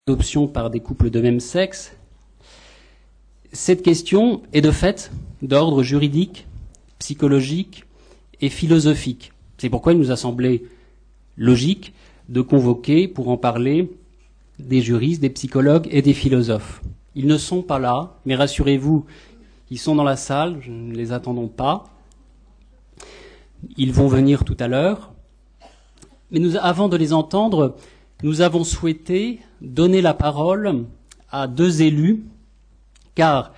l'adoption par des couples de même sexe. Cette question est de fait d'ordre juridique, psychologique et philosophique. C'est pourquoi il nous a semblé logique de convoquer pour en parler des juristes, des psychologues et des philosophes. Ils ne sont pas là, mais rassurez-vous, ils sont dans la salle, je ne les attendons pas. Ils vont venir tout à l'heure. Mais avant de les entendre, nous avons souhaité donner la parole à deux élus, car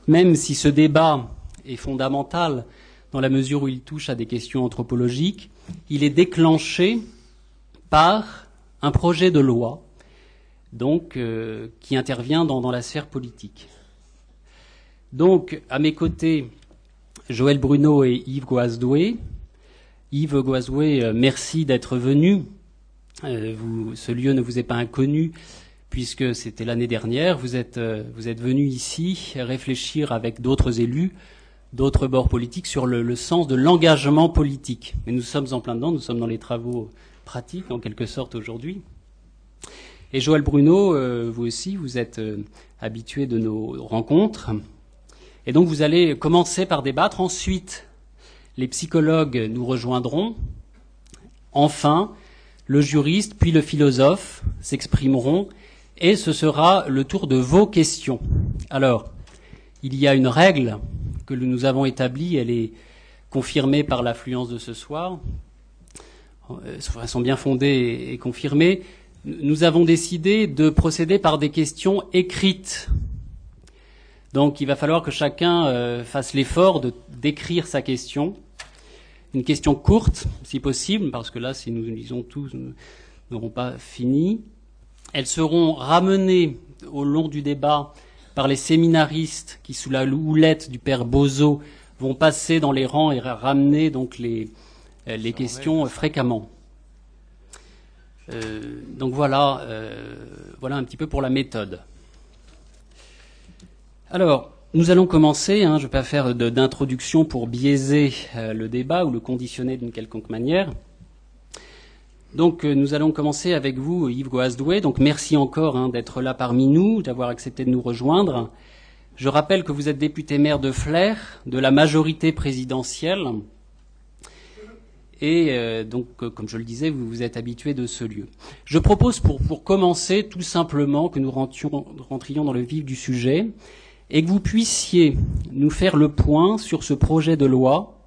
même si ce débat est fondamental dans la mesure où il touche à des questions anthropologiques, il est déclenché par un projet de loi donc, qui intervient dans la sphère politique. Donc, à mes côtés, Joël Bruno et Yves Goasdoué. Yves Goasdoué, merci d'être venu. Ce lieu ne vous est pas inconnu, puisque c'était l'année dernière. Vous êtes venu ici réfléchir avec d'autres élus, d'autres bords politiques, sur le sens de l'engagement politique. Mais nous sommes en plein dedans, nous sommes dans les travaux pratiques, en quelque sorte, aujourd'hui. Et Joël Bruno, vous aussi, vous êtes habitué de nos rencontres. Et donc vous allez commencer par débattre. Ensuite, les psychologues nous rejoindront. Enfin, le juriste puis le philosophe s'exprimeront. Et ce sera le tour de vos questions. Alors, il y a une règle que nous avons établie. Elle est confirmée par l'affluence de ce soir. Elles sont bien fondées et confirmées. Nous avons décidé de procéder par des questions écrites. Donc il va falloir que chacun fasse l'effort d'écrire sa question. Une question courte, si possible, parce que là, si nous lisons tous, nous n'aurons pas fini. Elles seront ramenées au long du débat par les séminaristes qui, sous la houlette du père Bozo, vont passer dans les rangs et ramener donc les questions fréquemment. Donc voilà un petit peu pour la méthode. Alors, nous allons commencer, je ne vais pas faire d'introduction pour biaiser le débat ou le conditionner d'une quelconque manière. Donc nous allons commencer avec vous, Yves Goasdoué. Donc merci encore d'être là parmi nous, d'avoir accepté de nous rejoindre. Je rappelle que vous êtes député maire de Flers, de la majorité présidentielle. Et donc, comme je le disais, vous êtes habitué de ce lieu. Je propose pour commencer tout simplement que nous rentrions dans le vif du sujet et que vous puissiez nous faire le point sur ce projet de loi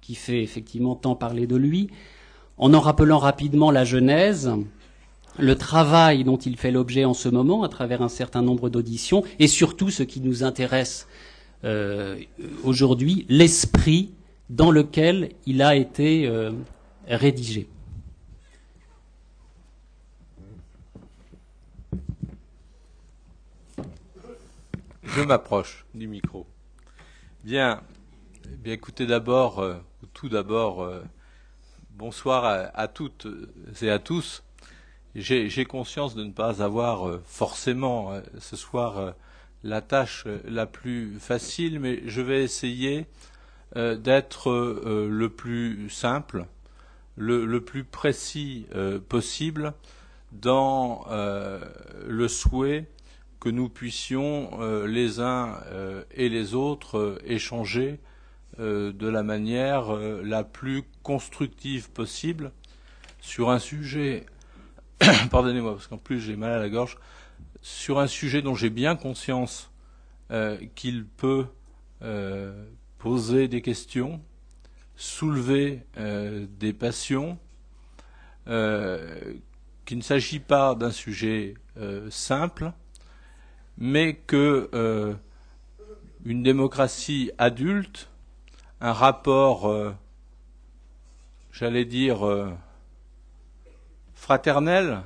qui fait effectivement tant parler de lui, en rappelant rapidement la genèse, le travail dont il fait l'objet en ce moment à travers un certain nombre d'auditions et surtout ce qui nous intéresse aujourd'hui, l'esprit dans lequel il a été rédigé. Je m'approche du micro. Bien écoutez tout d'abord, bonsoir à toutes et à tous. J'ai conscience de ne pas avoir forcément ce soir la tâche la plus facile, mais je vais essayer d'être le plus simple, le plus précis possible dans le souhait que nous puissions les uns et les autres échanger de la manière la plus constructive possible sur un sujet, pardonnez-moi parce qu'en plus j'ai mal à la gorge, sur un sujet dont j'ai bien conscience qu'il peut poser des questions, soulever des passions, qu'il ne s'agit pas d'un sujet simple, mais que une démocratie adulte, un rapport, j'allais dire, fraternel,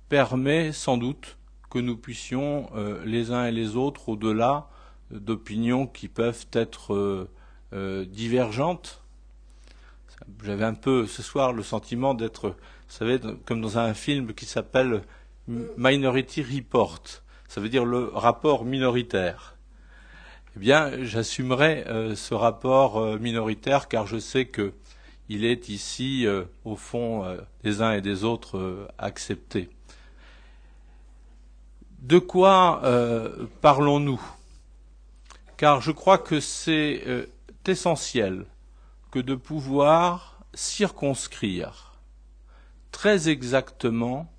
permet sans doute que nous puissions les uns et les autres, au-delà d'opinions qui peuvent être divergentes. J'avais un peu ce soir le sentiment d'être, vous savez, comme dans un film qui s'appelle Minority Report. Ça veut dire le rapport minoritaire. Eh bien, j'assumerai ce rapport minoritaire car je sais que il est ici, au fond, des uns et des autres accepté. De quoi parlons-nous? Car je crois que c'est essentiel que de pouvoir circonscrire très exactement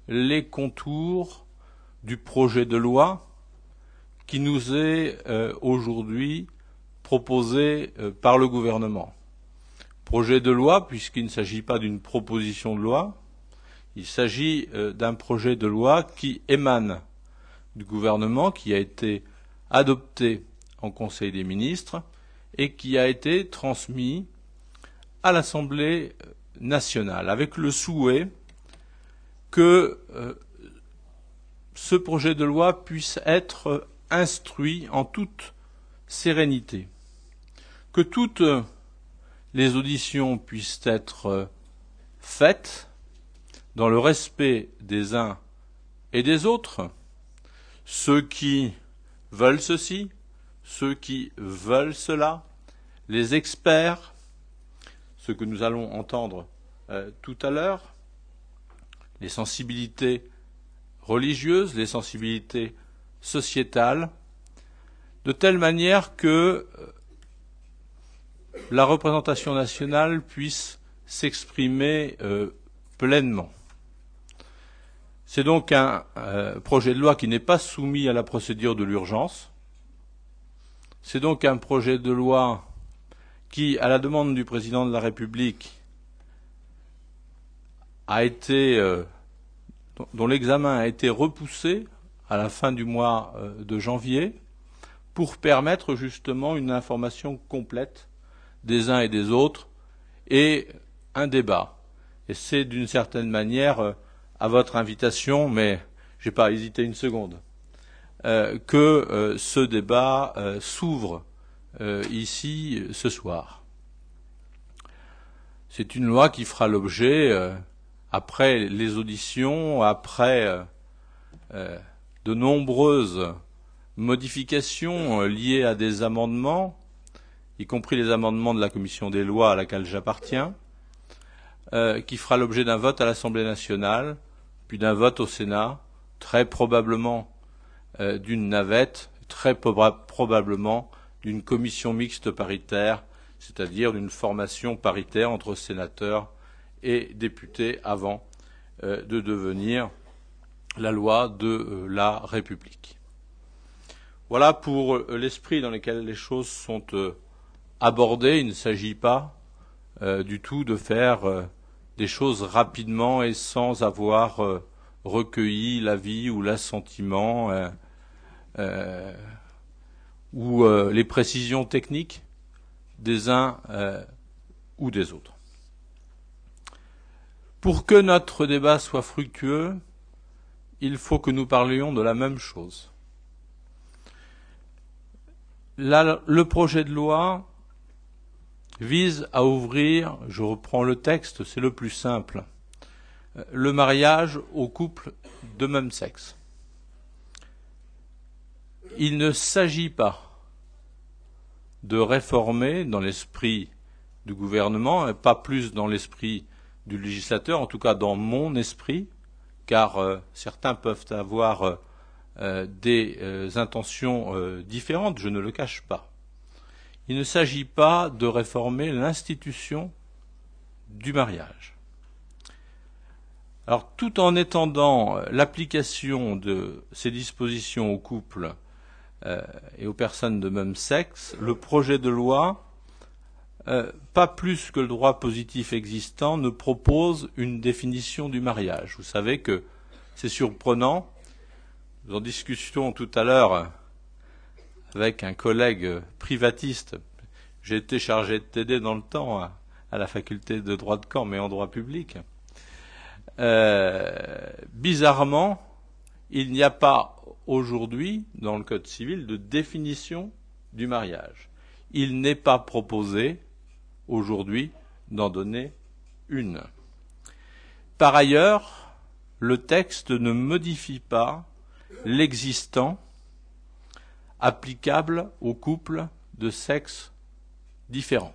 les contours du projet de loi qui nous est aujourd'hui proposé par le gouvernement. Projet de loi, puisqu'il ne s'agit pas d'une proposition de loi, il s'agit d'un projet de loi qui émane du gouvernement, qui a été adopté en Conseil des ministres et qui a été transmis à l'Assemblée nationale, avec le souhait que ce projet de loi puisse être instruit en toute sérénité, que toutes les auditions puissent être faites dans le respect des uns et des autres, ceux qui veulent ceci, ceux qui veulent cela, les experts, ce que nous allons entendre tout à l'heure, les sensibilités religieuses, les sensibilités sociétales, de telle manière que la représentation nationale puisse s'exprimer pleinement. C'est donc un projet de loi qui n'est pas soumis à la procédure de l'urgence. C'est donc un projet de loi qui, à la demande du président de la République, dont l'examen a été repoussé à la fin du mois de janvier, pour permettre justement une information complète des uns et des autres et un débat. Et c'est d'une certaine manière à votre invitation, mais je n'ai pas hésité une seconde, que ce débat s'ouvre ici ce soir. C'est une loi qui fera l'objet, après les auditions, après de nombreuses modifications liées à des amendements, y compris les amendements de la commission des lois à laquelle j'appartiens, qui fera l'objet d'un vote à l'Assemblée nationale, puis d'un vote au Sénat, très probablement d'une navette, très probablement d'une commission mixte paritaire, c'est-à-dire d'une formation paritaire entre sénateurs et députés avant de devenir la loi de la République. Voilà pour l'esprit dans lequel les choses sont abordées. Il ne s'agit pas du tout de faire des choses rapidement et sans avoir recueilli l'avis ou l'assentiment ou les précisions techniques des uns ou des autres. Pour que notre débat soit fructueux, il faut que nous parlions de la même chose. Le projet de loi vise à ouvrir, je reprends le texte, c'est le plus simple, le mariage aux couples de même sexe. Il ne s'agit pas de réformer dans l'esprit du gouvernement, et pas plus dans l'esprit du législateur, en tout cas dans mon esprit, car certains peuvent avoir des intentions différentes, je ne le cache pas. Il ne s'agit pas de réformer l'institution du mariage. Alors, tout en étendant l'application de ces dispositions aux couples et aux personnes de même sexe, le projet de loi, pas plus que le droit positif existant, ne propose une définition du mariage. Vous savez que c'est surprenant. Nous en discussions tout à l'heure avec un collègue privatiste. J'ai été chargé de TD dans le temps à la faculté de droit de Caen, mais en droit public. Bizarrement, il n'y a pas aujourd'hui, dans le Code civil, de définition du mariage. Il n'est pas proposé aujourd'hui d'en donner une. Par ailleurs, le texte ne modifie pas l'existant applicable aux couples de sexe différents.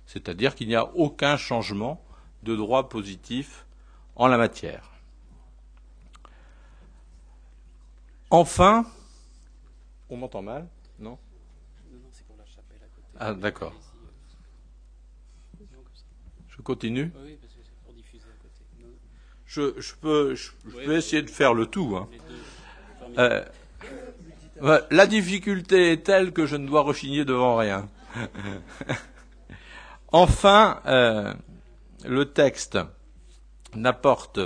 C'est-à-dire qu'il n'y a aucun changement de droit positif en la matière. Enfin, on m'entend mal, non? Non, c'est pour la chapelle à côté. Ah, d'accord. Je continue. Oui, parce que c'est pour diffuser à côté. Je peux essayer de faire le tout. Hein. Les deux. La difficulté est telle que je ne dois rechigner devant rien. Enfin, le texte n'apporte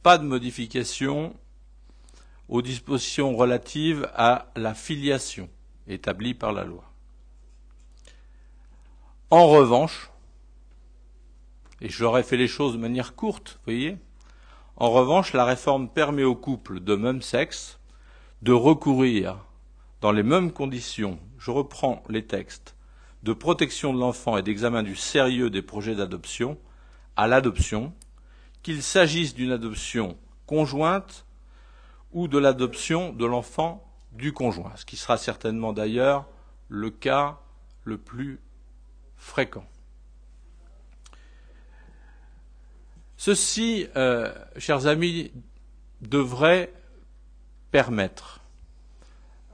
pas de modification aux dispositions relatives à la filiation établie par la loi. En revanche, et j'aurais fait les choses de manière courte, vous voyez, en revanche, la réforme permet aux couples de même sexe de recourir, dans les mêmes conditions, je reprends les textes, de protection de l'enfant et d'examen du sérieux des projets d'adoption, à l'adoption, qu'il s'agisse d'une adoption conjointe ou de l'adoption de l'enfant du conjoint, ce qui sera certainement d'ailleurs le cas le plus fréquent. Ceci, chers amis, devrait permettre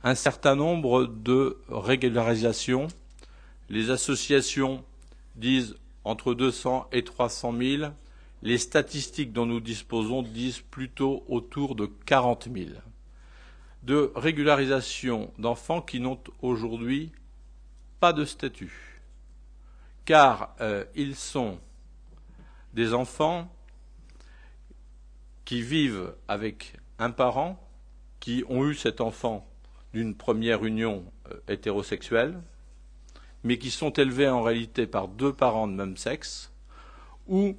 un certain nombre de régularisations. Les associations disent entre 200 et 300 000. Les statistiques dont nous disposons disent plutôt autour de 40 000 de régularisation d'enfants qui n'ont aujourd'hui pas de statut, car ils sont des enfants qui vivent avec un parent, qui ont eu cet enfant d'une première union hétérosexuelle, mais qui sont élevés en réalité par deux parents de même sexe, ou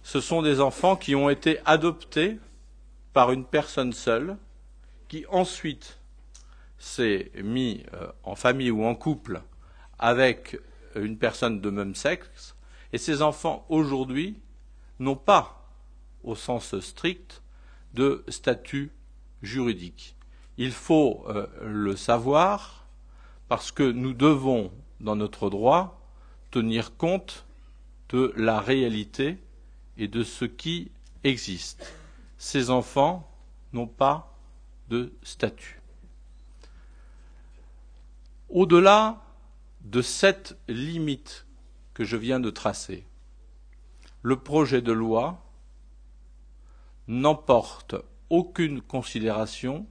ce sont des enfants qui ont été adoptés par une personne seule, qui ensuite s'est mis en famille ou en couple avec une personne de même sexe, et ces enfants aujourd'hui n'ont pas, au sens strict, de statut juridique. Il faut le savoir parce que nous devons, dans notre droit, tenir compte de la réalité et de ce qui existe. Ces enfants n'ont pas de statut. Au-delà de cette limite que je viens de tracer, le projet de loi n'emporte aucune considération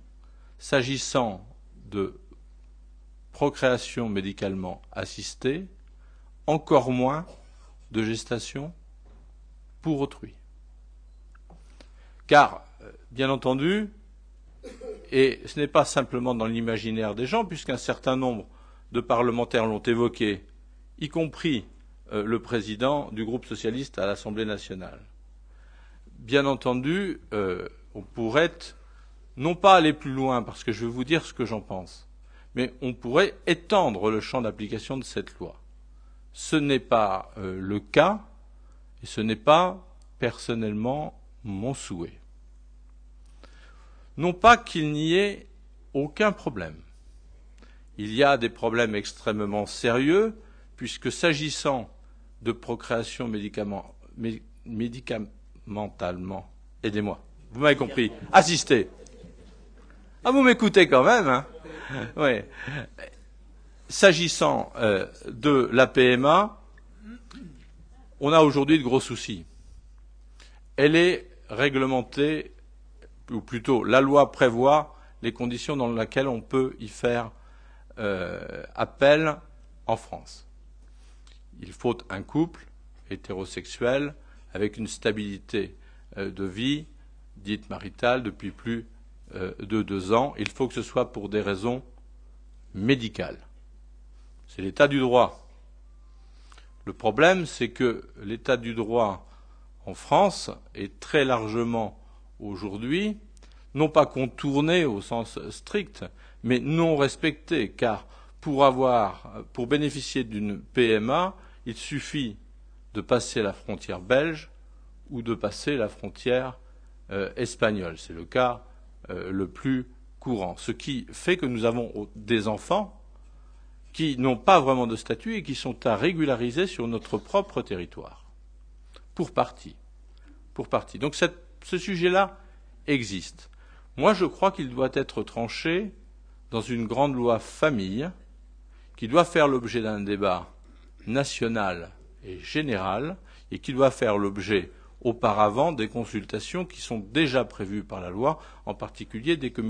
s'agissant de procréation médicalement assistée, encore moins de gestation pour autrui. Car, bien entendu, et ce n'est pas simplement dans l'imaginaire des gens, puisqu'un certain nombre de parlementaires l'ont évoqué, y compris le président du groupe socialiste à l'Assemblée nationale. Bien entendu, on pourrait non pas aller plus loin, parce que je vais vous dire ce que j'en pense, mais on pourrait étendre le champ d'application de cette loi. Ce n'est pas le cas, et ce n'est pas personnellement mon souhait. Non pas qu'il n'y ait aucun problème. Il y a des problèmes extrêmement sérieux, puisque s'agissant de procréation médicamentalement, aidez-moi, vous m'avez compris, assistée. Ah, vous m'écoutez quand même, hein? Oui. S'agissant de la PMA, on a aujourd'hui de gros soucis. Elle est réglementée, ou plutôt la loi prévoit les conditions dans lesquelles on peut y faire appel en France. Il faut un couple hétérosexuel avec une stabilité de vie dite maritale depuis plus de 2 ans. Il faut que ce soit pour des raisons médicales. C'est l'état du droit. Le problème, c'est que l'état du droit en France est très largement aujourd'hui, non pas contourné au sens strict, mais non respecté, car pour bénéficier d'une PMA, il suffit de passer la frontière belge ou de passer la frontière espagnole. C'est le cas le plus courant. Ce qui fait que nous avons des enfants qui n'ont pas vraiment de statut et qui sont à régulariser sur notre propre territoire. Pour partie. Donc ce sujet-là existe. Moi, je crois qu'il doit être tranché dans une grande loi famille, qui doit faire l'objet d'un débat national et général, et qui doit faire l'objet auparavant des consultations qui sont déjà prévues par la loi, en particulier des comités